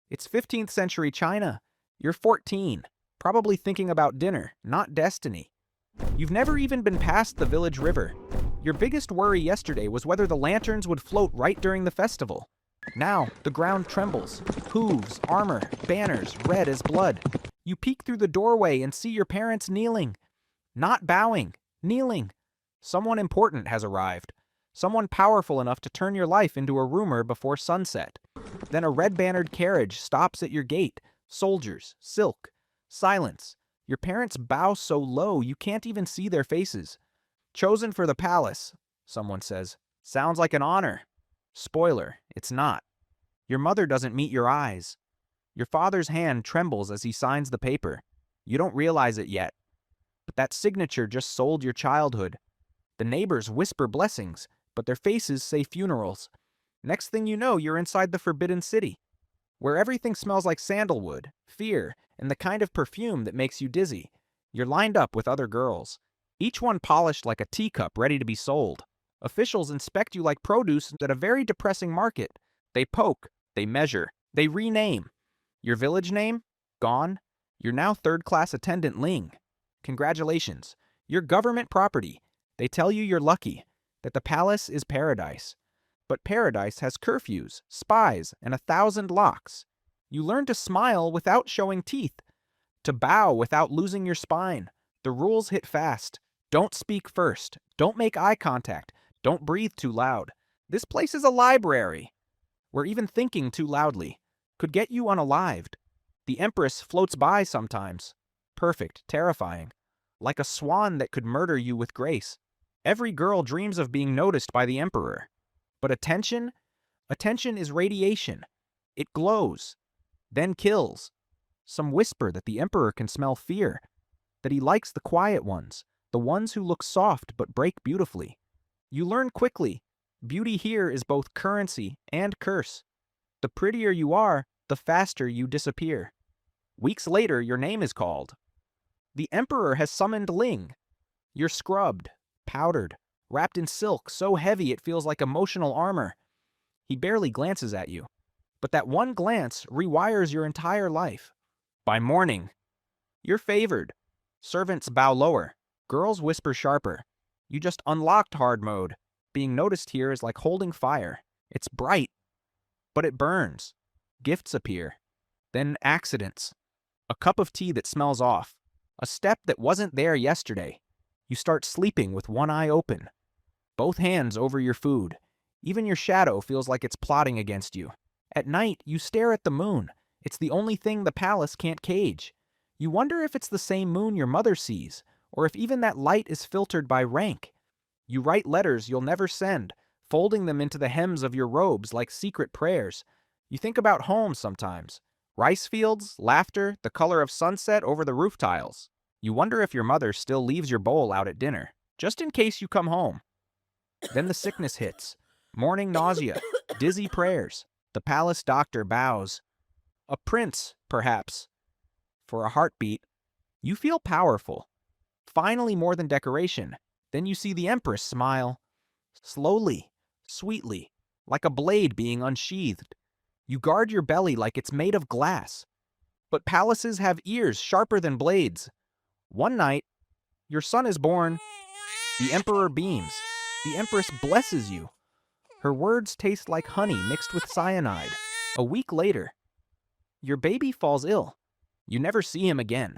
It's 15th century China. You're 14, probably thinking about dinner, not destiny. You've never even been past the village river. Your biggest worry yesterday was whether the lanterns would float right during the festival. Now, the ground trembles. Hooves, armor, banners, red as blood. You peek through the doorway and see your parents kneeling. Not bowing, kneeling. Someone important has arrived. Someone powerful enough to turn your life into a rumor before sunset. Then a red-bannered carriage stops at your gate. Soldiers, silk, silence. Your parents bow so low you can't even see their faces. Chosen for the palace, someone says. Sounds like an honor. Spoiler, it's not. Your mother doesn't meet your eyes. Your father's hand trembles as he signs the paper. You don't realize it yet. But that signature just sold your childhood. The neighbors whisper blessings, but their faces say funerals. Next thing you know, you're inside the Forbidden City, where everything smells like sandalwood, fear, and the kind of perfume that makes you dizzy. You're lined up with other girls, each one polished like a teacup ready to be sold. Officials inspect you like produce at a very depressing market. They poke, they measure, they rename. Your village name? Gone. You're now third-class attendant Ling. Congratulations. You're government property. They tell you you're lucky, that the palace is paradise. But paradise has curfews, spies, and 1,000 locks. You learn to smile without showing teeth, to bow without losing your spine. The rules hit fast. Don't speak first. Don't make eye contact. Don't breathe too loud. This place is a library, where even thinking too loudly could get you unalived. The empress floats by sometimes. Perfect, terrifying. Like a swan that could murder you with grace. Every girl dreams of being noticed by the emperor. But attention is radiation. It glows, then kills. Some whisper that the emperor can smell fear, that he likes the quiet ones, the ones who look soft but break beautifully. You learn quickly, beauty here is both currency and curse. The prettier you are, the faster you disappear. Weeks later, your name is called. The emperor has summoned Ling. You're scrubbed, powdered, wrapped in silk so heavy it feels like emotional armor. He barely glances at you, but that one glance rewires your entire life. By morning, you're favored. Servants bow lower, girls whisper sharper. You just unlocked hard mode. Being noticed here is like holding fire. It's bright, but it burns. Gifts appear. Then accidents. A cup of tea that smells off. A step that wasn't there yesterday. You start sleeping with one eye open. Both hands over your food. Even your shadow feels like it's plotting against you. At night, you stare at the moon. It's the only thing the palace can't cage. You wonder if it's the same moon your mother sees, or if even that light is filtered by rank. You write letters you'll never send, folding them into the hems of your robes like secret prayers. You think about home sometimes. Rice fields, laughter, the color of sunset over the roof tiles. You wonder if your mother still leaves your bowl out at dinner, just in case you come home. Then the sickness hits. Morning nausea, dizzy prayers. The palace doctor bows. A prince, perhaps. For a heartbeat, you feel powerful. Finally more than decoration. Then you see the empress smile. Slowly, sweetly, like a blade being unsheathed. You guard your belly like it's made of glass. But palaces have ears sharper than blades. One night, your son is born. The emperor beams. The empress blesses you. Her words taste like honey mixed with cyanide. A week later, your baby falls ill. You never see him again.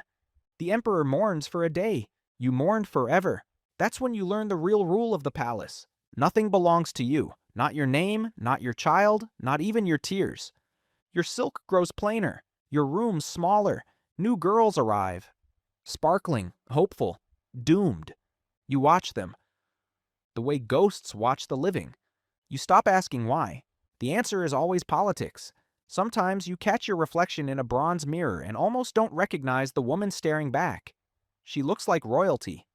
The emperor mourns for a day. You mourn forever. That's when you learn the real rule of the palace. Nothing belongs to you. Not your name, not your child, not even your tears. Your silk grows plainer. Your room smaller. New girls arrive. Sparkling, hopeful, doomed. You watch them. The way ghosts watch the living. You stop asking why. The answer is always politics. Sometimes you catch your reflection in a bronze mirror and almost don't recognize the woman staring back. She looks like royalty.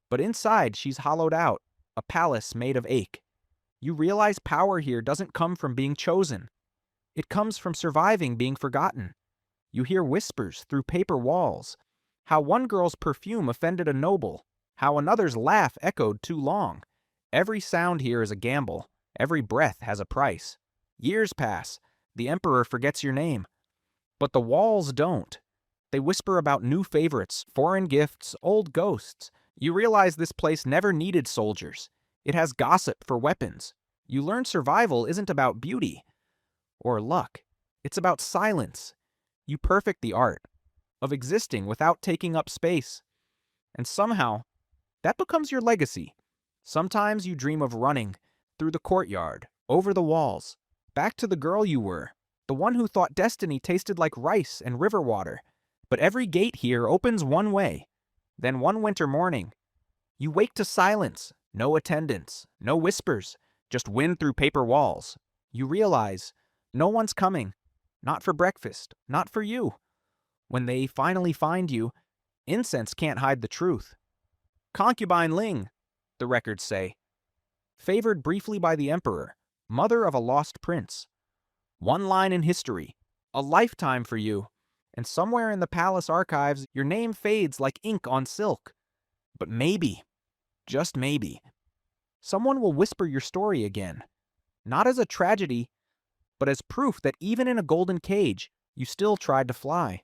But inside, she's hollowed out, a palace made of ache. You realize power here doesn't come from being chosen. It comes from surviving being forgotten. You hear whispers through paper walls. How one girl's perfume offended a noble. How another's laugh echoed too long. Every sound here is a gamble. Every breath has a price. Years pass. The emperor forgets your name. But the walls don't. They whisper about new favorites, foreign gifts, old ghosts. You realize this place never needed soldiers. It has gossip for weapons. You learn survival isn't about beauty or luck. It's about silence. You perfect the art of existing without taking up space. And somehow, that becomes your legacy. Sometimes you dream of running through the courtyard, over the walls, back to the girl you were, the one who thought destiny tasted like rice and river water. But every gate here opens one way. Then one winter morning, you wake to silence, no attendants, no whispers, just wind through paper walls. You realize no one's coming, not for breakfast, not for you. When they finally find you, incense can't hide the truth. Concubine Ling, the records say. Favored briefly by the emperor, mother of a lost prince. One line in history, a lifetime for you. And somewhere in the palace archives, your name fades like ink on silk. But maybe, just maybe, someone will whisper your story again. Not as a tragedy, but as proof that even in a golden cage, you still tried to fly.